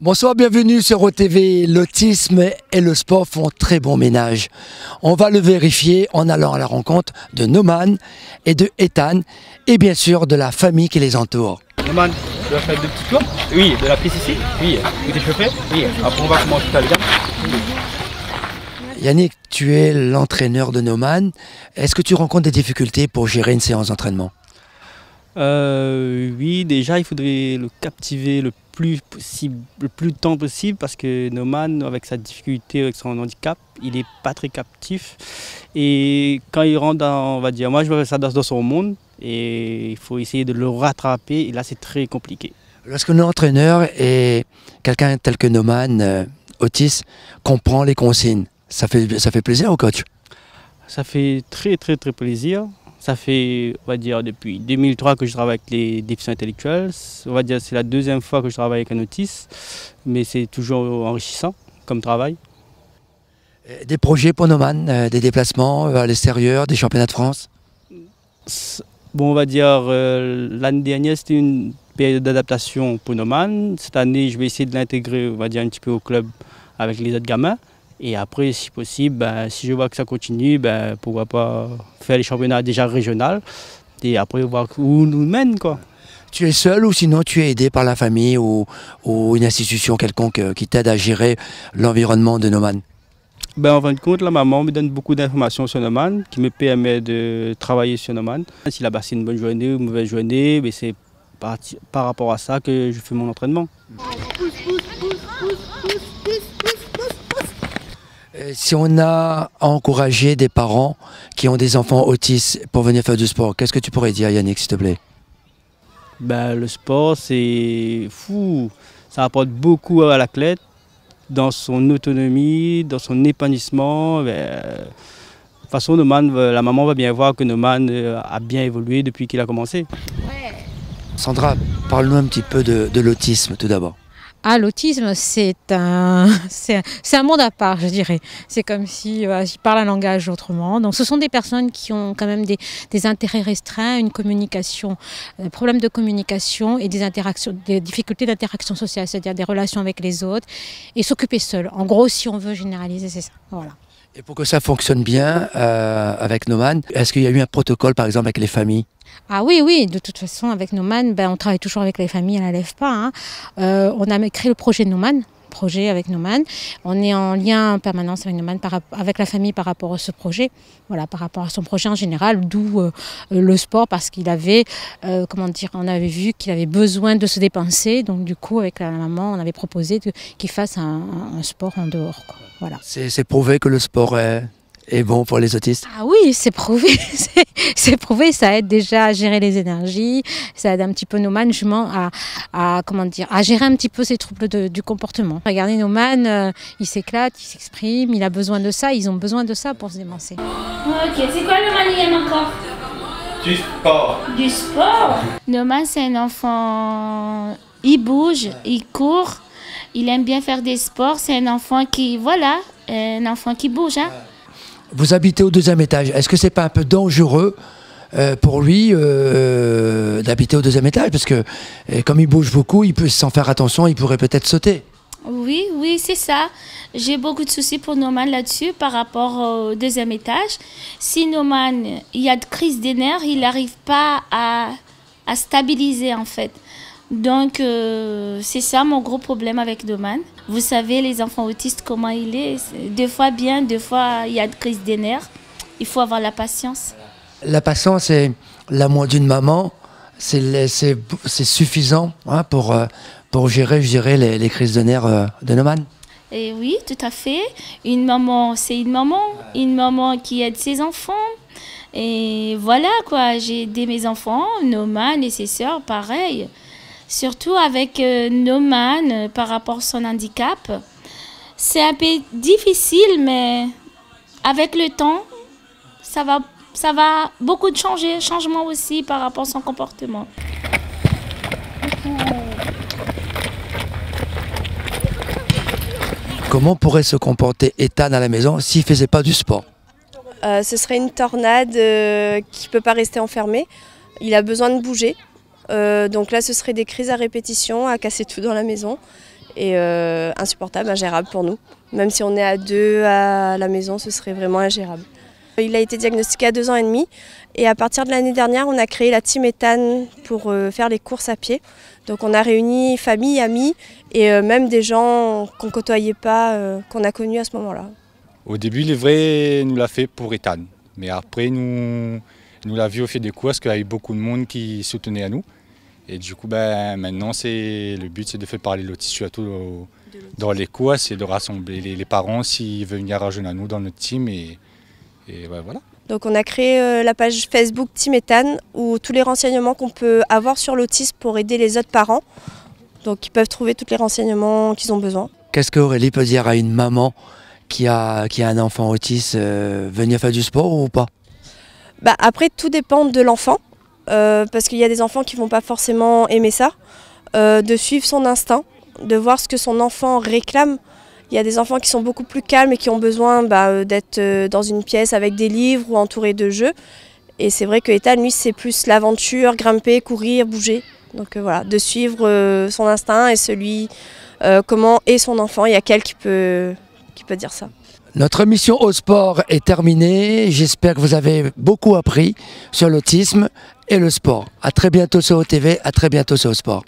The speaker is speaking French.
Bonsoir, bienvenue sur OTV. L'autisme et le sport font très bon ménage. On va le vérifier en allant à la rencontre de Noman et de Ethan et bien sûr de la famille qui les entoure. Noman, tu vas faire deux petits tours? Oui, de la piste ici? Oui. Tout est chauffé? Oui. Après on va commencer tout à l'heure. Yannick, tu es l'entraîneur de Noman. Est-ce que tu rencontres des difficultés pour gérer une séance d'entraînement? Oui, déjà il faudrait le captiver le plus de temps possible parce que Noman, avec sa difficulté, avec son handicap, il n'est pas très captif. Et quand il rentre dans, on va dire, moi je vois ça dans son monde et il faut essayer de le rattraper et là c'est très compliqué. Lorsque l'entraîneur et quelqu'un tel que Noman, autiste, comprend les consignes, ça fait plaisir au coach? Ça fait très plaisir. Ça fait, on va dire, depuis 2003 que je travaille avec les déficients intellectuels. On va dire c'est la deuxième fois que je travaille avec un autiste, mais c'est toujours enrichissant comme travail. Des projets pour Noman, des déplacements à l'extérieur, des championnats de France? Bon, on va dire, l'année dernière, c'était une période d'adaptation pour Noman. Cette année, je vais essayer de l'intégrer, on va dire, un petit peu au club avec les autres gamins. Et après, si possible, si je vois que ça continue, pourquoi pas faire les championnats déjà régionaux et après voir où nous mène, quoi. Tu es seul ou sinon tu es aidé par la famille ou une institution quelconque qui t'aide à gérer l'environnement de Noman? En fin de compte, la maman me donne beaucoup d'informations sur Noman qui me permet de travailler sur Noman. Si là-bas c'est une bonne journée ou une mauvaise journée, c'est par rapport à ça que je fais mon entraînement. Si on a encouragé des parents qui ont des enfants autistes pour venir faire du sport, qu'est-ce que tu pourrais dire, Yannick, s'il te plaît? Le sport, c'est fou. Ça apporte beaucoup à l'athlète dans son autonomie, dans son épanouissement. De toute façon, la maman va bien voir que Noman a bien évolué depuis qu'il a commencé. Ouais. Sandra, parle-nous un petit peu de l'autisme tout d'abord. Ah, l'autisme, c'est un monde à part, je dirais. C'est comme si ils parlent un langage autrement. Donc, ce sont des personnes qui ont quand même des intérêts restreints, une communication, un problème de communication et des interactions, des difficultés d'interaction sociale, c'est-à-dire des relations avec les autres et s'occuper seul. En gros, si on veut généraliser, c'est ça. Voilà. Et pour que ça fonctionne bien avec Noman, est-ce qu'il y a eu un protocole, par exemple, avec les familles? Ah oui, de toute façon, avec Noman, on travaille toujours avec les familles, elle n'enlève pas. Hein. On a créé le projet Noman, avec Noman. On est en lien en permanence avec Noman, avec la famille par rapport à ce projet, voilà, par rapport à son projet en général, d'où le sport, parce qu'il avait, on avait vu qu'il avait besoin de se dépenser, donc du coup, avec la maman, on avait proposé qu'il fasse un sport en dehors, quoi. Voilà. C'est prouvé que le sport est bon pour les autistes? Ah oui, c'est prouvé. C'est prouvé, ça aide déjà à gérer les énergies, ça aide un petit peu Noman justement à gérer un petit peu ses troubles du comportement. Regardez Noman, il s'éclate, il s'exprime, il a besoin de ça, ils ont besoin de ça pour se démancer. Ok, c'est quoi Noman, il aime encore? Du sport. Du sport? Noman, c'est un enfant, il bouge, il court, il aime bien faire des sports, c'est un enfant qui bouge, hein. Vous habitez au 2e étage. Est-ce que c'est pas un peu dangereux pour lui d'habiter au 2e étage? Parce que comme il bouge beaucoup, il peut, sans faire attention, il pourrait peut-être sauter. Oui, c'est ça. J'ai beaucoup de soucis pour Noman là-dessus par rapport au 2e étage. Si Noman, il y a de crise des nerfs, il n'arrive pas à stabiliser en fait. Donc, c'est ça mon gros problème avec Noman. Vous savez, les enfants autistes, comment il est. Des fois bien, des fois il y a de crise des nerfs. Il faut avoir la patience. La patience, c'est l'amour d'une maman. C'est suffisant hein, pour gérer, je dirais, les crises de nerfs de Noman. Et oui, tout à fait. Une maman, c'est une maman qui aide ses enfants. Et voilà quoi, j'ai aidé mes enfants, Noman et ses sœurs, pareil. Surtout avec Noman par rapport à son handicap. C'est un peu difficile, mais avec le temps, ça va beaucoup de changements aussi par rapport à son comportement. Comment pourrait se comporter Ethan à la maison s'il ne faisait pas du sport? Ce serait une tornade qui ne peut pas rester enfermée. Il a besoin de bouger. Donc là, ce serait des crises à répétition, à casser tout dans la maison. et insupportable, ingérable pour nous. Même si on est à 2 à la maison, ce serait vraiment ingérable. Il a été diagnostiqué à 2 ans et demi et à partir de l'année dernière, on a créé la team Ethan pour faire les courses à pied. Donc on a réuni famille, amis et même des gens qu'on ne côtoyait pas, qu'on a connus à ce moment-là. Au début, l'Ivray nous l'a fait pour Ethan, mais après nous l'a vu au fil des courses qu'il y a eu beaucoup de monde qui soutenait à nous. Et du coup, maintenant, le but c'est de faire parler l'autisme surtout dans les courses et de rassembler les parents s'ils veulent venir rejoindre à nous dans notre team. Et voilà. Donc on a créé la page Facebook Team Ethan où tous les renseignements qu'on peut avoir sur l'autisme pour aider les autres parents. Donc ils peuvent trouver tous les renseignements qu'ils ont besoin. Qu'est-ce qu'Aurélie peut dire à une maman qui a un enfant autiste, venir faire du sport ou pas? Après, tout dépend de l'enfant, parce qu'il y a des enfants qui ne vont pas forcément aimer ça. De suivre son instinct, de voir ce que son enfant réclame. Il y a des enfants qui sont beaucoup plus calmes et qui ont besoin d'être dans une pièce avec des livres ou entourés de jeux. Et c'est vrai que Ethan, lui, c'est plus l'aventure, grimper, courir, bouger. Donc voilà, de suivre son instinct et comment est son enfant. Il y a quelqu'un qui peut dire ça. Notre mission au sport est terminée. J'espère que vous avez beaucoup appris sur l'autisme et le sport. À très bientôt sur OTV, à très bientôt sur Sport.